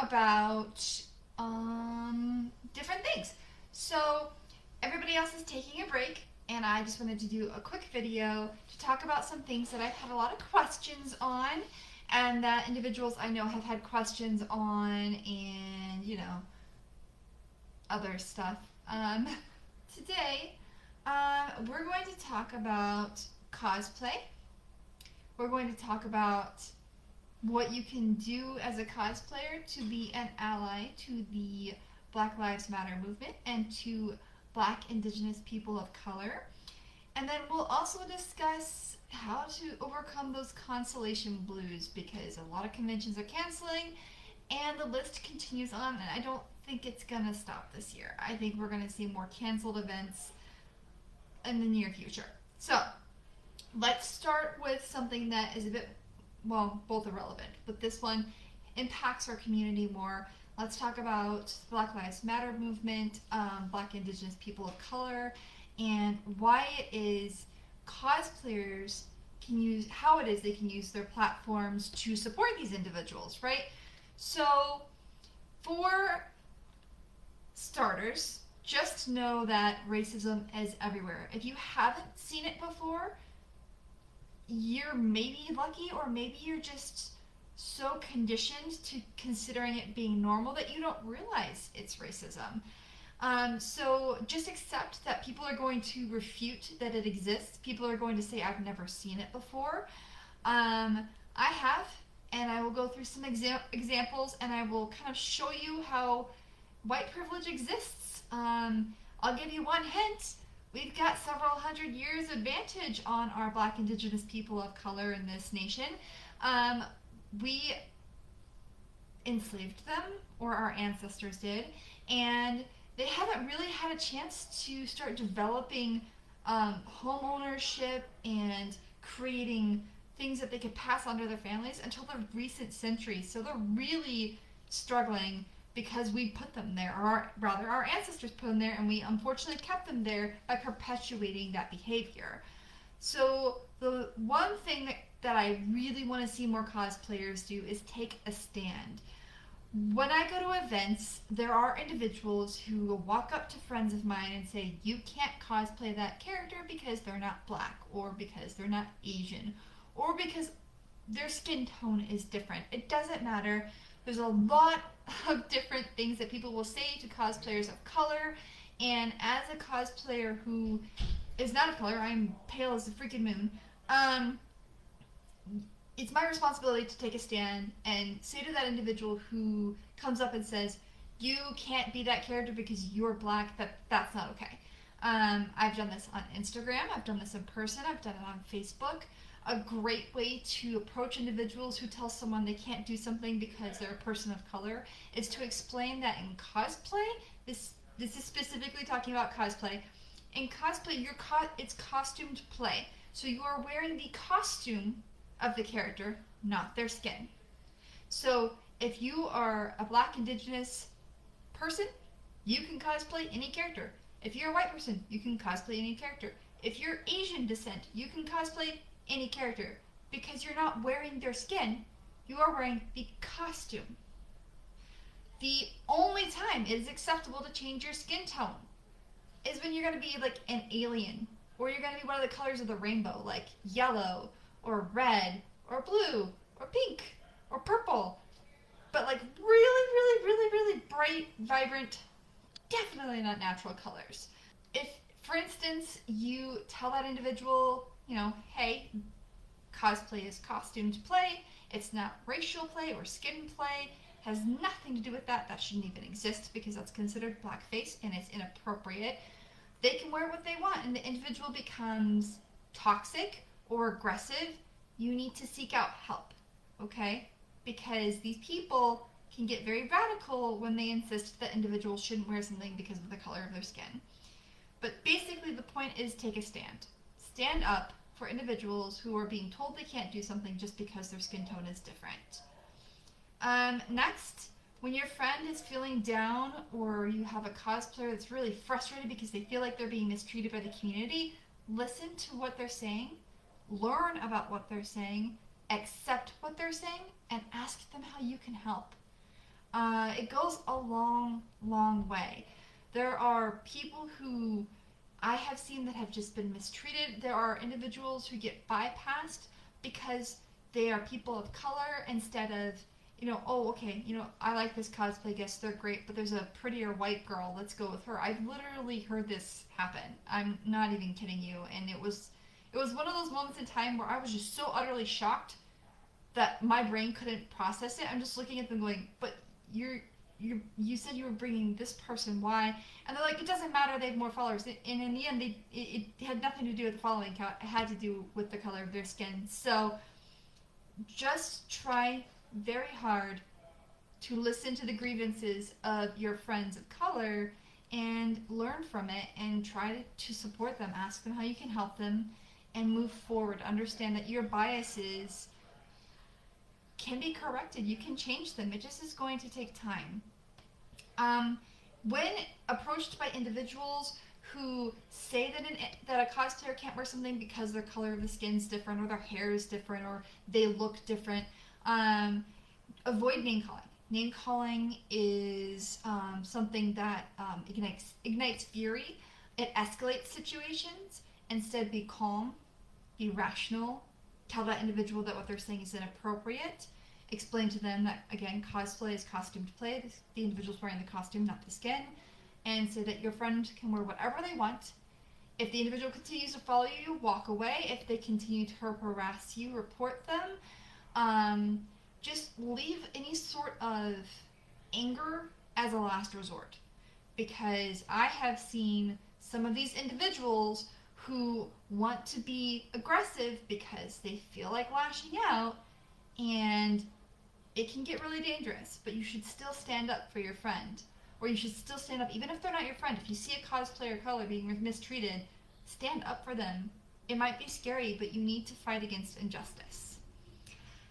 about different things. So everybody else is taking a break, and I just wanted to do a quick video to talk about some things that I've had a lot of questions on, and that individuals I know have had questions on, and other stuff. Today, we're going to talk about cosplay. We're going to talk about what you can do as a cosplayer to be an ally to the Black Lives Matter movement and to Black, Indigenous people of color. And then we'll also discuss how to overcome those con-cellation blues, because a lot of conventions are canceling and the list continues on, and I don't think it's gonna stop this year. I think we're gonna see more canceled events in the near future. So let's start with something that is a bit, well, both irrelevant, but this one impacts our community more. Let's talk about the Black Lives Matter movement, Black, Indigenous people of color, and why it is cosplayers can use, how it is they can use their platforms to support these individuals, right? So, for starters, just know that racism is everywhere. If you haven't seen it before, you're maybe lucky, or maybe you're just so conditioned to considering it being normal that you don't realize it's racism. So just accept that people are going to refute that it exists. People are going to say, I've never seen it before. I have, and I will go through some examples, and I will kind of show you how white privilege exists. I'll give you one hint. We've got several hundred years advantage on our Black, Indigenous people of color in this nation. We enslaved them, or our ancestors did, and they haven't really had a chance to start developing home ownership and creating things that they could pass on to their families until the recent centuries. So they're really struggling because we put them there, or rather our ancestors put them there, and we unfortunately kept them there by perpetuating that behavior. So the one thing that I really want to see more cosplayers do is take a stand. When I go to events, there are individuals who will walk up to friends of mine and say, you can't cosplay that character because they're not Black, or because they're not Asian, or because their skin tone is different. It doesn't matter. There's a lot of different things that people will say to cosplayers of color, and as a cosplayer who is not of color, I'm pale as the freaking moon, it's my responsibility to take a stand and say to that individual who comes up and says, you can't be that character because you're Black, that's not okay. I've done this on Instagram, I've done this in person, I've done it on Facebook. A great way to approach individuals who tell someone they can't do something because they're a person of color is to explain that in cosplay, this is specifically talking about cosplay. In cosplay, it's costumed play. So you are wearing the costume of the character, not their skin. So if you are a Black, Indigenous person, you can cosplay any character. If you're a white person, you can cosplay any character. If you're Asian descent, you can cosplay any character, because you're not wearing their skin, you are wearing the costume. The only time it is acceptable to change your skin tone is when you're going to be like an alien, or you're going to be one of the colors of the rainbow, like yellow, or red, or blue, or pink, or purple. But like really bright, vibrant, definitely not natural colors. If, for instance, you tell that individual, hey, cosplay is costumed play, it's not racial play or skin play, has nothing to do with that, that shouldn't even exist because that's considered blackface and it's inappropriate. They can wear what they want, and the individual becomes toxic or aggressive. You need to seek out help, okay? Because these people can get very radical when they insist that individuals shouldn't wear something because of the color of their skin. But basically the point is, take a stand. Stand up for individuals who are being told they can't do something just because their skin tone is different. Next, when your friend is feeling down, or you have a cosplayer that's really frustrated because they feel like they're being mistreated by the community, listen to what they're saying, learn about what they're saying, accept what they're saying, and ask them how you can help. It goes a long, long way. There are people who I have seen that have just been mistreated. There are individuals who get bypassed because they are people of color instead of, oh, okay, I like this cosplay guest, they're great, but there's a prettier white girl, let's go with her. I've literally heard this happen. I'm not even kidding you. And it was one of those moments in time where I was just so utterly shocked that my brain couldn't process it. I'm just looking at them going, but you said you were bringing this person, why? And they're like, it doesn't matter, they have more followers. And in the end, it had nothing to do with the following count. It had to do with the color of their skin. So just try very hard to listen to the grievances of your friends of color and learn from it and try to support them. Ask them how you can help them and move forward. Understand that your biases can be corrected. You can change them. It just is going to take time. When approached by individuals who say that a cosplayer can't wear something because their color of the skin is different or their hair is different or they look different, avoid name calling. Name calling is something that ignites fury. It escalates situations. Instead, be calm, be rational, tell that individual that what they're saying is inappropriate. Explain to them that, again, cosplay is costumed play. The individual's wearing the costume, not the skin. And say that your friend can wear whatever they want. If the individual continues to follow you, walk away. If they continue to harass you, report them. Just leave any sort of anger as a last resort. Because I have seen some of these individuals who want to be aggressive because they feel like lashing out, and it can get really dangerous. But you should still stand up for your friend, or you should still stand up even if they're not your friend. If you see a cosplayer of color being mistreated, stand up for them. It might be scary, but you need to fight against injustice.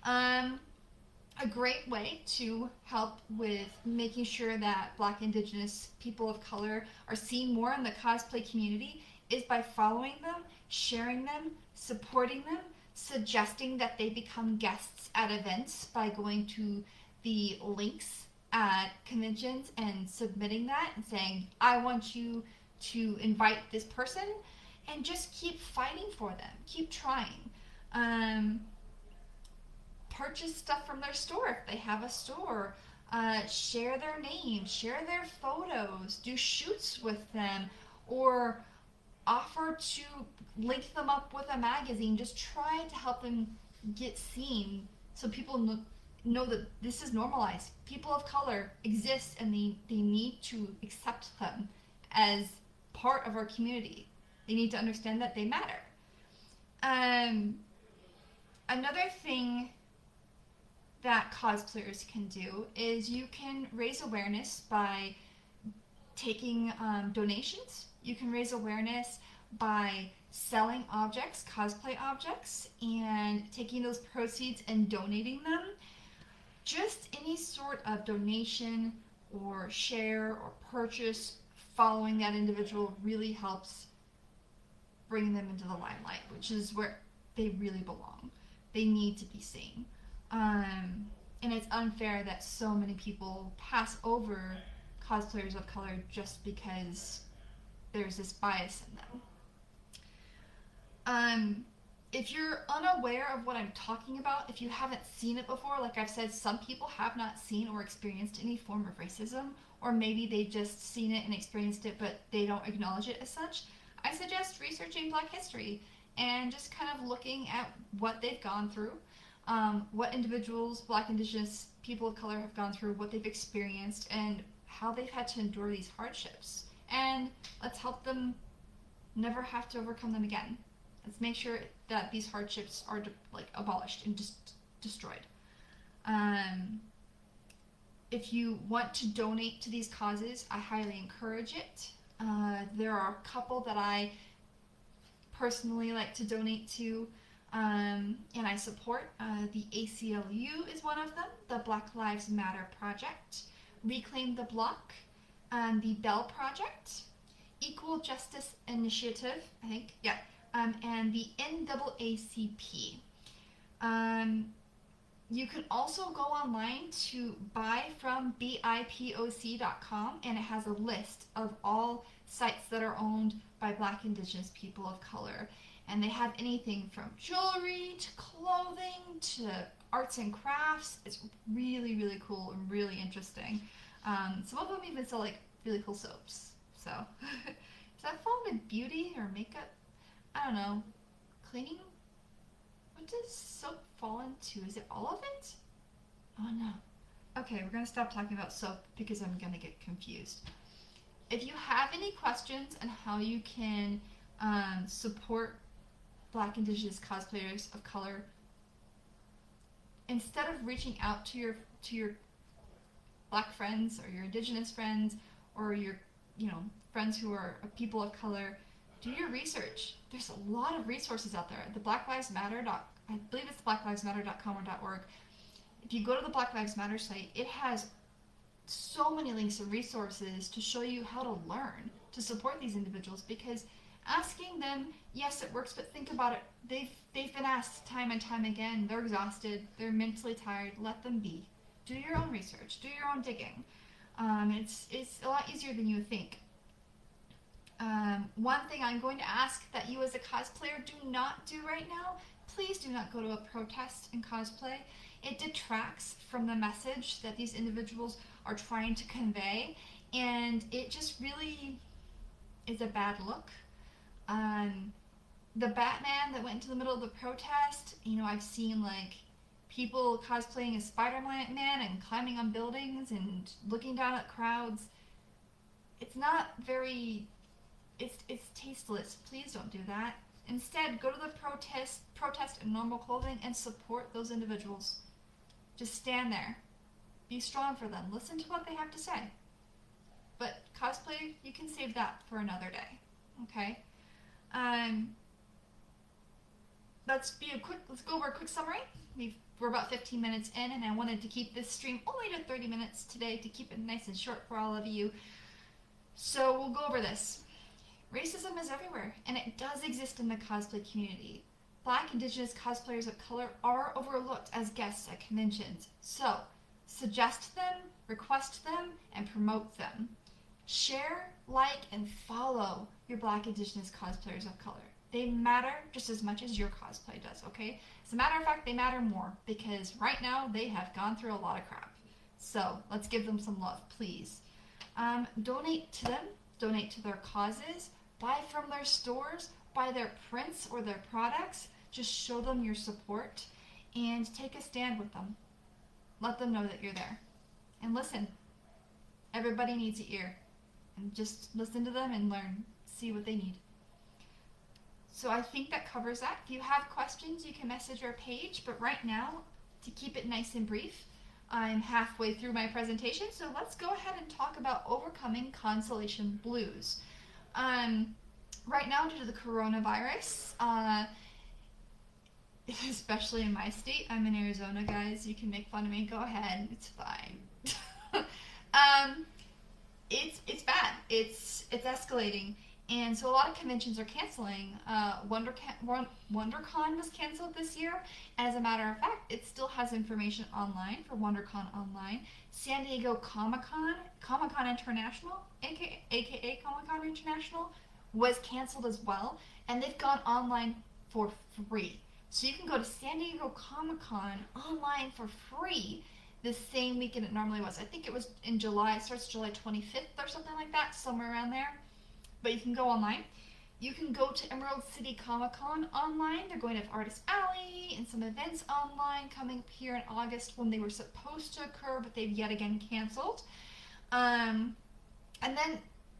A great way to help with making sure that Black, Indigenous, people of color are seen more in the cosplay community is by following them, sharing them, supporting them, suggesting that they become guests at events by going to the links at conventions and submitting that and saying, I want you to invite this person, and just keep fighting for them. Keep trying. Purchase stuff from their store if they have a store. Share their name, share their photos, do shoots with them, or offer to link them up with a magazine. Just try to help them get seen so people know that this is normalized. People of color exist and they need to accept them as part of our community. They need to understand that they matter. Another thing that cosplayers can do is you can raise awareness by taking donations. You can raise awareness by selling objects, cosplay objects, and taking those proceeds and donating them. Just any sort of donation or share or purchase following that individual really helps bring them into the limelight, which is where they really belong. They need to be seen. And it's unfair that so many people pass over cosplayers of color just because there's this bias in them. If you're unaware of what I'm talking about, if you haven't seen it before, like I've said, some people have not seen or experienced any form of racism, or maybe they just seen it and experienced it, but they don't acknowledge it as such. I suggest researching Black history and just kind of looking at what they've gone through, what individuals, Black, Indigenous, people of color have gone through, what they've experienced, and how they've had to endure these hardships. And let's help them never have to overcome them again. Let's make sure that these hardships are abolished and just destroyed. If you want to donate to these causes, I highly encourage it. There are a couple that I personally like to donate to, and I support. The ACLU is one of them, the Black Lives Matter Project, Reclaim the Block, the Bell Project, Equal Justice Initiative, I think, yeah, and the NAACP. You can also go online to buy from BIPOC.com, and it has a list of all sites that are owned by Black, Indigenous people of color. And they have anything from jewelry to clothing to arts and crafts. It's really, really cool and really interesting. Some of them even sell like really cool soaps. So, does that fall into beauty or makeup? I don't know. Cleaning? What does soap fall into? Is it all of it? Oh no. Okay, we're gonna stop talking about soap because I'm gonna get confused. If you have any questions on how you can support Black, Indigenous cosplayers of color, instead of reaching out to your Black friends or your Indigenous friends or your friends who are people of color, do your research. There's a lot of resources out there. The Black Lives Matter. I believe it's blacklivesmatter.com or .org. If you go to the Black Lives Matter site, it has so many links and resources to show you how to learn to support these individuals, because asking them, yes, it works, but think about it. They've been asked time and time again. They're exhausted. They're mentally tired. Let them be. Do your own research. Do your own digging. It's a lot easier than you think. One thing I'm going to ask that you as a cosplayer do not do right now, please do not go to a protest in cosplay. It detracts from the message that these individuals are trying to convey, and it just really is a bad look. The Batman that went into the middle of the protest, I've seen like people cosplaying as Spider-Man and climbing on buildings and looking down at crowds. It's not very, it's tasteless. Please don't do that. Instead, go to the protest in normal clothing and support those individuals. Just stand there. Be strong for them. Listen to what they have to say. But cosplay, you can save that for another day. Okay? Let's go over a quick summary. We're about 15 minutes in, and I wanted to keep this stream only to 30 minutes today to keep it nice and short for all of you. So we'll go over this. Racism is everywhere, and it does exist in the cosplay community. Black, Indigenous cosplayers of color are overlooked as guests at conventions. So, suggest them, request them, and promote them. Share, like, and follow your Black, Indigenous cosplayers of color. They matter just as much as your cosplay does, okay? As a matter of fact, they matter more, because right now they have gone through a lot of crap. So, let's give them some love, please. Donate to them. Donate to their causes. Buy from their stores. Buy their prints or their products. Just show them your support and take a stand with them. Let them know that you're there. And listen. Everybody needs an ear. And just listen to them and learn. See what they need. So I think that covers that. If you have questions, you can message our page. But right now, to keep it nice and brief, I'm halfway through my presentation. So let's go ahead and talk about overcoming con-cellation blues. Right now, due to the coronavirus, especially in my state, I'm in Arizona, guys. You can make fun of me. Go ahead. It's fine. It's bad. It's escalating. And so a lot of conventions are canceling. WonderCon was canceled this year. As a matter of fact, it still has information online for WonderCon online. San Diego Comic-Con International, aka Comic-Con International, was canceled as well. And they've gone online for free. So you can go to San Diego Comic-Con online for free the same weekend it normally was. I think it was in July. It starts July 25th or something like that, somewhere around there. But you can go online. You can go to Emerald City Comic-Con online. They're going to have Artist Alley and some events online coming up here in August when they were supposed to occur, but they've yet again canceled. And then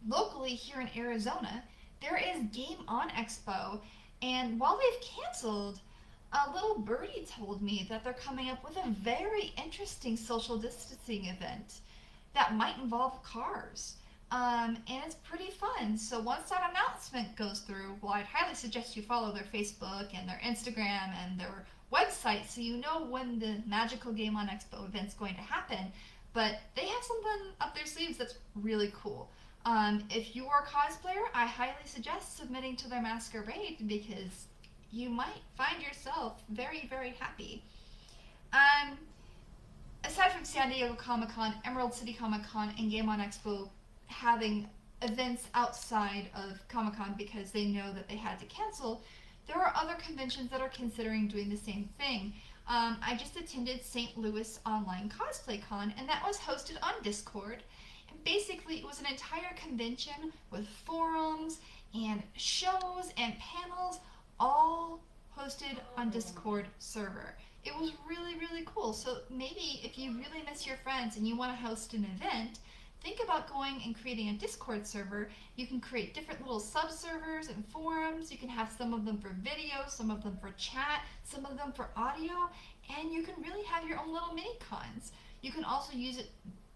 locally here in Arizona, there is Game On Expo. And while they've canceled, a little birdie told me that they're coming up with a very interesting social distancing event that might involve cars. And it's pretty fun. So once that announcement goes through, well, I'd highly suggest you follow their Facebook and their Instagram and their website so you know when the Magical Game On Expo event's going to happen. But they have something up their sleeves that's really cool. If you are a cosplayer, I highly suggest submitting to their masquerade because you might find yourself very, very happy. Um, Aside from San Diego Comic Con, Emerald City Comic Con, and Game On Expo having events outside of Comic Con because they know that they had to cancel, there are other conventions that are considering doing the same thing. I just attended St. Louis Online Cosplay Con, and that was hosted on Discord. And basically, it was an entire convention with forums and shows and panels, all hosted on Discord server. It was really, really cool. So maybe if you really miss your friends and you want to host an event, think about going and creating a Discord server. You can create different little sub-servers and forums. You can have some of them for video, some of them for chat, some of them for audio, and you can really have your own little mini cons. You can also use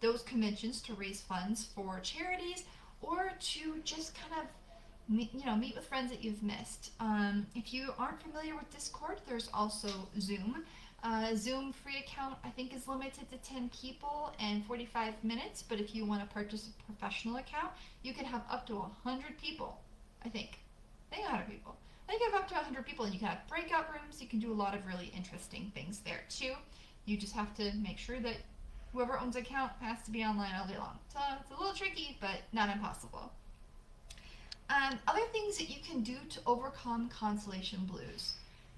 those conventions to raise funds for charities or to just kind of meet with friends that you've missed. If you aren't familiar with Discord, there's also Zoom. Zoom free account I think is limited to 10 people and 45 minutes, but if you want to purchase a professional account, you can have up to 100 people. I think 100 people. I think you have up to 100 people, and you can have breakout rooms. You can do a lot of really interesting things there too. You just have to make sure that whoever owns an account has to be online all day long. So it's a little tricky, but not impossible. Other things that you can do to overcome con-cellation blues.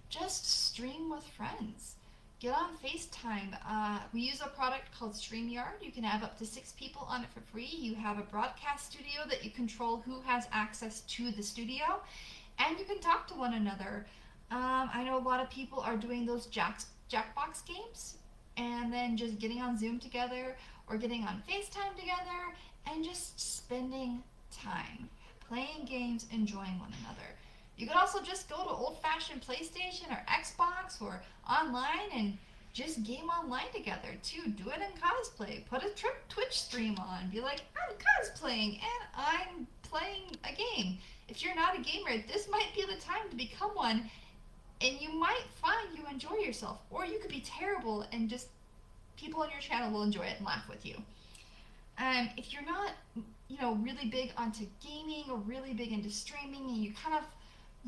Just stream with friends. Get on FaceTime. We use a product called StreamYard. You can have up to 6 people on it for free. You have a broadcast studio that you control who has access to the studio, and you can talk to one another. I know a lot of people are doing those Jackbox games, and then just getting on Zoom together or getting on FaceTime together and just spending time playing games, enjoying one another. You could also just go to old-fashioned PlayStation or Xbox or online and just game online together too. Do it in cosplay. Put a Twitch stream on. Be like, I'm cosplaying and I'm playing a game. If you're not a gamer, this might be the time to become one, and you might find you enjoy yourself. Or you could be terrible and just people on your channel will enjoy it and laugh with you. If you're not, really big onto gaming or really big into streaming, and you kind of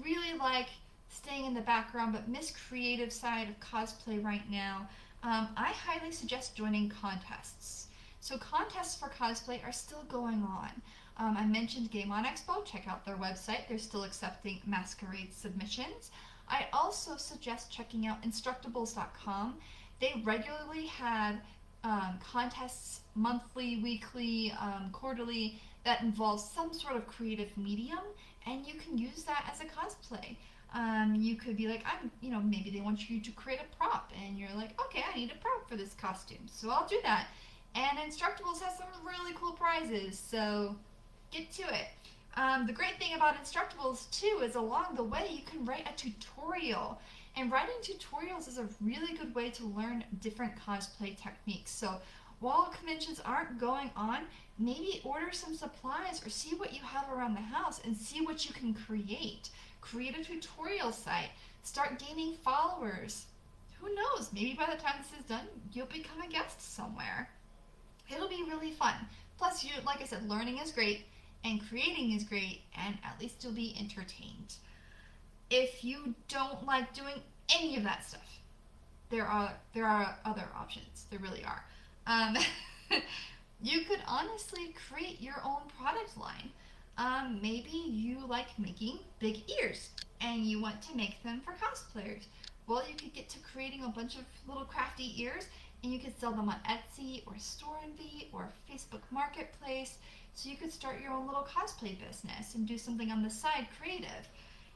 really like staying in the background but miss creative side of cosplay right now, I highly suggest joining contests. So contests for cosplay are still going on. I mentioned Game On Expo. Check out their website. They're still accepting masquerade submissions. I also suggest checking out Instructables.com. They regularly have contests monthly, weekly, quarterly that involves some sort of creative medium, and you can use that as a cosplay. You could be like, maybe they want you to create a prop, and you're like, okay, I need a prop for this costume, so I'll do that. And Instructables has some really cool prizes, so get to it. The great thing about Instructables too is along the way you can write a tutorial. And writing tutorials is a really good way to learn different cosplay techniques. So while conventions aren't going on, maybe order some supplies or see what you have around the house and see what you can create. Create a tutorial site. Start gaining followers. Who knows? Maybe by the time this is done, you'll become a guest somewhere. It'll be really fun. Plus, like I said, learning is great and creating is great, and at least you'll be entertained. If you don't like doing any of that stuff, there are other options. There really are. You could honestly create your own product line. Maybe you like making big ears and you want to make them for cosplayers. Well, you could get to creating a bunch of little crafty ears, and you could sell them on Etsy or Storenvy or Facebook Marketplace. So you could start your own little cosplay business and do something on the side creative.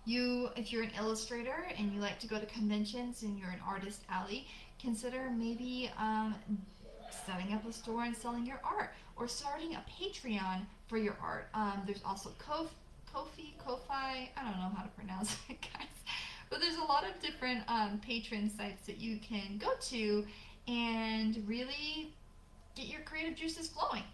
If you're an illustrator and you like to go to conventions and you're an artist alley, consider maybe setting up a store and selling your art, or starting a Patreon for your art. There's also Ko-fi, I don't know how to pronounce it, guys. But there's a lot of different patron sites that you can go to and really get your creative juices flowing.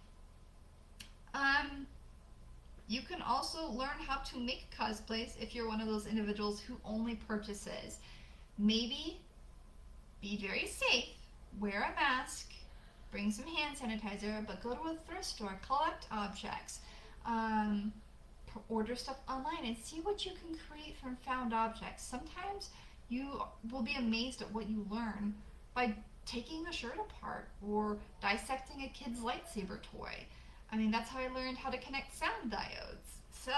You can also learn how to make cosplays if you're one of those individuals who only purchases. Maybe be very safe, wear a mask, bring some hand sanitizer, but go to a thrift store, collect objects, order stuff online, and see what you can create from found objects. Sometimes you will be amazed at what you learn by taking the shirt apart or dissecting a kid's lightsaber toy. I mean, that's how I learned how to connect sound diodes. So,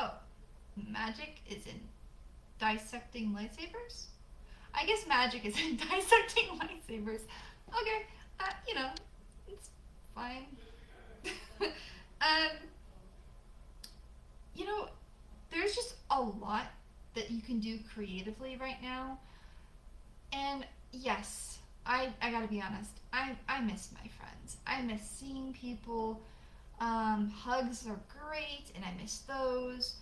magic is in dissecting lightsabers? I guess magic is in dissecting lightsabers. Okay, it's fine. um, you know, there's just a lot that you can do creatively right now. And yes, I gotta be honest, I miss my friends. I miss seeing people. Hugs are great, and I miss those.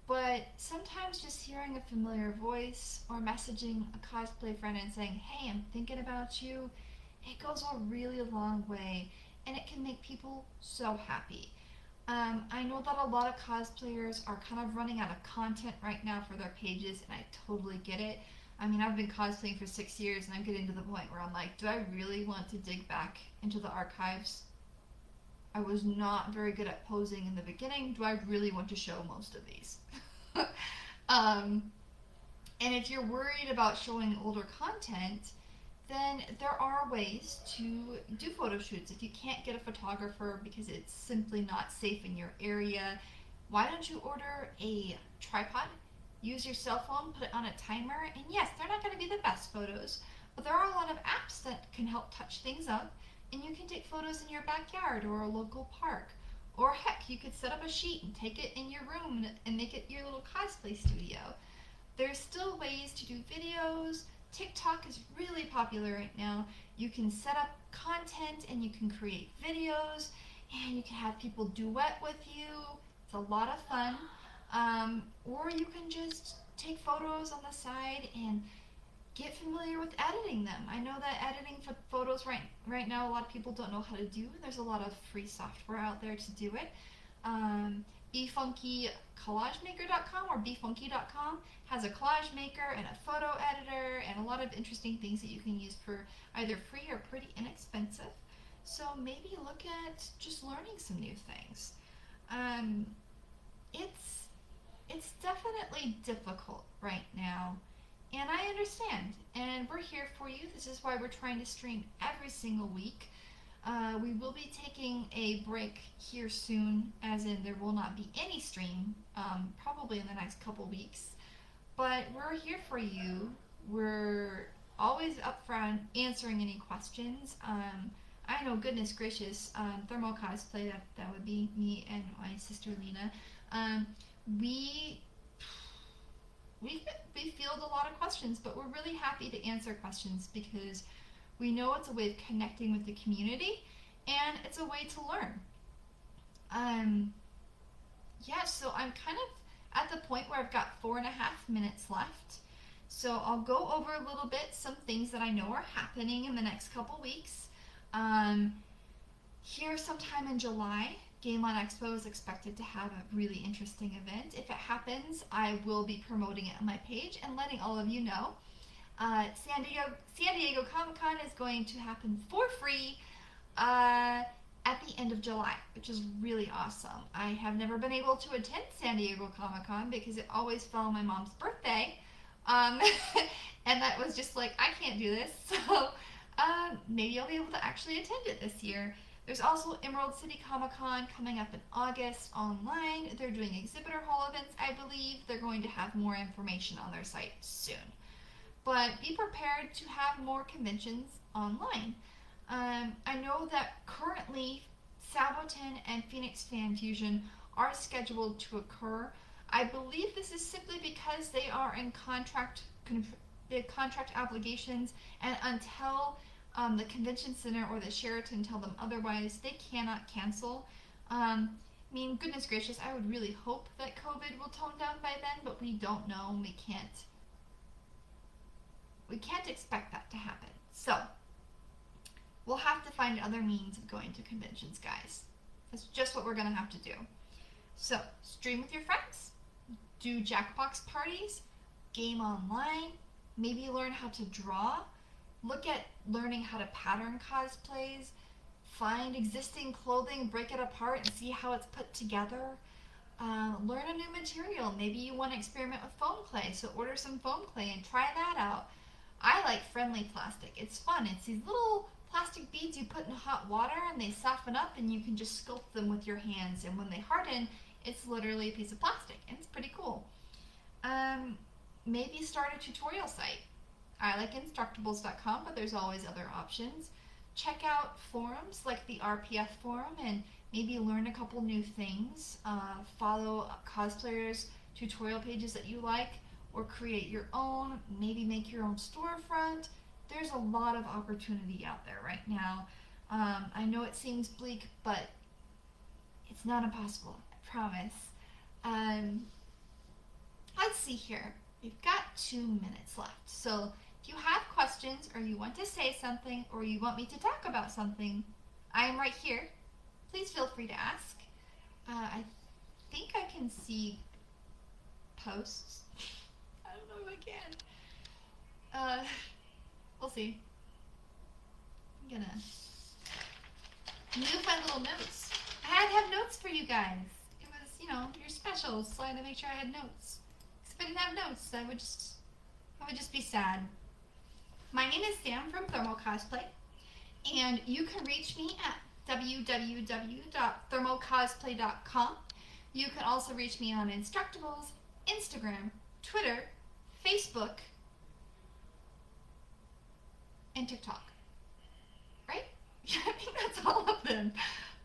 But sometimes just hearing a familiar voice or messaging a cosplay friend and saying, hey, I'm thinking about you, it goes a really long way, and it can make people so happy. I know that a lot of cosplayers are kind of running out of content right now for their pages, and I totally get it. I mean, I've been cosplaying for 6 years, and I'm getting to the point where I'm like, do I really want to dig back into the archives? I was not very good at posing in the beginning. Do I really want to show most of these? And if you're worried about showing older content, then there are ways to do photo shoots. If you can't get a photographer because it's simply not safe in your area, why don't you order a tripod? Use your cell phone, put it on a timer, and yes, they're not going to be the best photos, but there are a lot of apps that can help touch things up, and you can take photos in your backyard or a local park. Or heck, you could set up a sheet and take it in your room and make it your little cosplay studio. There's still ways to do videos. TikTok is really popular right now. You can set up content and you can create videos and you can have people duet with you. It's a lot of fun. Or you can just take photos on the side and get familiar with editing them. I know that editing photos right now, a lot of people don't know how to do. There's a lot of free software out there to do it. BeFunkyCollageMaker.com or BeFunky.com has a collage maker and a photo editor and a lot of interesting things that you can use for either free or pretty inexpensive. So maybe look at just learning some new things. It's definitely difficult right now. And I understand, and we're here for you. This is why we're trying to stream every single week. We will be taking a break here soon, as in there will not be any stream, probably in the next couple weeks. But we're here for you. We're always up for answering any questions. I know, goodness gracious, ThermoCosplay, that would be me and my sister Lena. We field a lot of questions, but we're really happy to answer questions because we know it's a way of connecting with the community and it's a way to learn. So I'm kind of at the point where I've got 4.5 minutes left. So I'll go over a little bit some things that I know are happening in the next couple weeks. Here sometime in July, Game On Expo is expected to have a really interesting event. If it happens, I will be promoting it on my page and letting all of you know. San Diego Comic-Con is going to happen for free at the end of July, which is really awesome. I have never been able to attend San Diego Comic-Con because it always fell on my mom's birthday. And that was just like, I can't do this. So maybe I'll be able to actually attend it this year. There's also Emerald City Comic-Con coming up in August online. They're doing exhibitor hall events, I believe. They're going to have more information on their site soon. But be prepared to have more conventions online. I know that currently Saboten and Phoenix Fan Fusion are scheduled to occur. I believe this is simply because they are in contract obligations, and until the convention center or the Sheraton tell them otherwise, they cannot cancel. I mean, goodness gracious, I would really hope that COVID will tone down by then, but we don't know. We can't expect that to happen. So we'll have to find other means of going to conventions, guys. That's just what we're going to have to do. So stream with your friends, do Jackbox parties, game online, maybe learn how to draw, look at learning how to pattern cosplays, find existing clothing, break it apart and see how it's put together. Learn a new material. Maybe you want to experiment with foam clay, so order some foam clay and try that out. I like friendly plastic. It's fun. It's these little plastic beads you put in hot water and they soften up and you can just sculpt them with your hands. And when they harden, it's literally a piece of plastic and it's pretty cool. Maybe start a tutorial site. I like Instructables.com, but there's always other options. Check out forums like the RPF forum and maybe learn a couple new things. Follow cosplayers' tutorial pages that you like, or create your own, maybe make your own storefront. There's a lot of opportunity out there right now. I know it seems bleak, but it's not impossible, I promise. Let's see here. We've got 2 minutes left. So if you have questions or you want to say something or you want me to talk about something, I am right here. Please feel free to ask. I think I can see posts. I don't know if I can. We'll see. I'm gonna move my little notes. I had to have notes for you guys. It was, you know, your specials, so I had to make sure I had notes. If I didn't have notes, I would just be sad. My name is Sam from ThermoCosplay, and you can reach me at www.thermocosplay.com. You can also reach me on Instructables, Instagram, Twitter, Facebook, and TikTok. Right? I think that's all of them.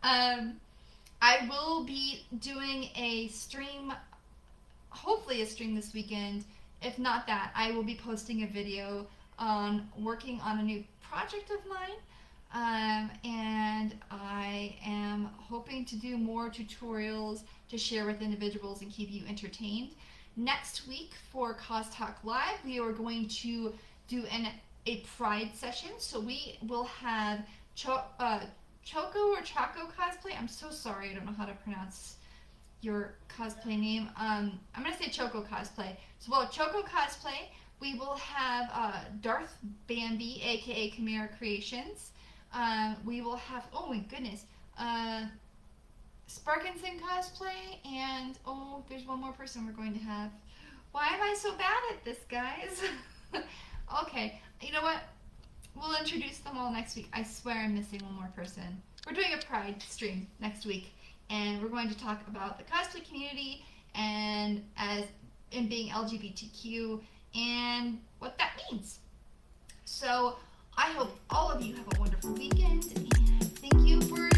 I will be doing a stream, hopefully a stream this weekend. If not that, I will be posting a video on working on a new project of mine. And I am hoping to do more tutorials to share with individuals and keep you entertained. Next week for CosTalk Live, we are going to do a Pride session. So we will have Choco or Chaco Cosplay. I'm so sorry, I don't know how to pronounce your cosplay name. I'm going to say Choco Cosplay. So we'll have Choco Cosplay. We will have Darth Bambi, aka Chimera Creations. We will have, oh my goodness, Sparkinson Cosplay, and oh, there's one more person we're going to have. Why am I so bad at this, guys? Okay, you know what? We'll introduce them all next week. I swear I'm missing one more person. We're doing a Pride stream next week, and we're going to talk about the cosplay community and being LGBTQ and what that means. So I hope all of you have a wonderful weekend, and thank you for